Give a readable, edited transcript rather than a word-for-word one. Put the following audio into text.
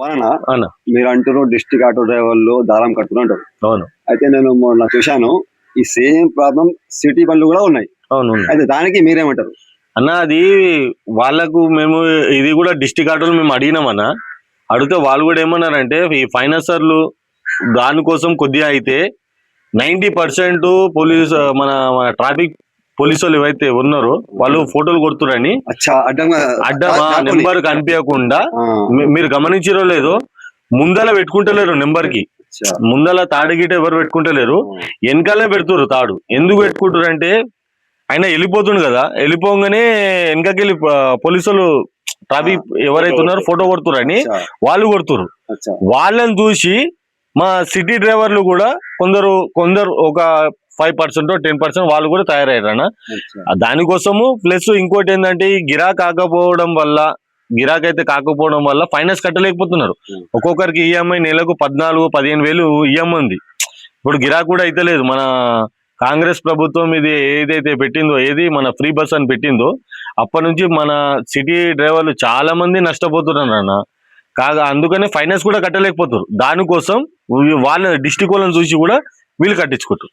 వలన అన్న మీరు అంటారు డిస్ట్రిక్ట్ ఆటో డ్రైవర్లు దారం కట్టుకుని అంటారు. అవును అయితే నేను మొన్న చూశాను ఈ సేమ్ ప్రాబ్లం సిటీ బండ్లు కూడా ఉన్నాయి. అవును అయితే దానికి మీరేమంటారు? అన్న అది వాళ్ళకు మేము ఇది కూడా డిస్టిక్ ఆటోలు మేము అడిగినామన్న. అడిగితే వాళ్ళు కూడా ఏమన్నారంటే ఈ ఫైనాన్సర్లు దానికోసం కొద్దిగా అయితే 90% పోలీస్ మన మన ట్రాఫిక్ పోలీసు వాళ్ళు ఏవైతే ఉన్నారో వాళ్ళు ఫోటోలు కొడుతురని అడ్డమా నెంబర్ కనిపించకుండా మీరు గమనించారో లేదో ముందల పెట్టుకుంటలేరు నెంబర్ కి. ముందల తాడు గిట ఎవరు పెట్టుకుంటలేరు, వెనకాలే పెడుతురు తాడు. ఎందుకు పెట్టుకుంటారు అంటే ఆయన వెళ్ళిపోతుండు కదా, వెళ్ళిపోగానే వెనకకెళ్ళి పోలీసు వాళ్ళు ట్రాఫిక్ ఎవరైతే ఉన్నారో ఫోటో కొడుతురని వాళ్ళు కొడుతురు. వాళ్ళని చూసి మా సిటీ డ్రైవర్లు కూడా కొందరు ఒక 5% 10% వాళ్ళు కూడా తయారయ్యారన్న. దానికోసము ప్లస్ ఇంకోటి ఏంటంటే ఈ గిరాక్ కాకపోవడం వల్ల ఫైనాన్స్ కట్టలేకపోతున్నారు. ఒక్కొక్కరికి ఈఎంఐ నెలకు 14-15 వేలు ఈఎంఐ ఉంది. ఇప్పుడు గిరాక్ కూడా అయితే లేదు. మన కాంగ్రెస్ ప్రభుత్వం ఇది ఏదైతే పెట్టిందో, ఏది మన ఫ్రీ బస్ అని పెట్టిందో, అప్పటి నుంచి మన సిటీ డ్రైవర్లు చాలా మంది నష్టపోతున్నారు అన్న. కాగా అందుకనే ఫైనాన్స్ కూడా కట్టలేకపోతారు. దానికోసం వాళ్ళ డిస్టిక్ వాళ్ళని చూసి కూడా వీళ్ళు కట్టించుకుంటారు.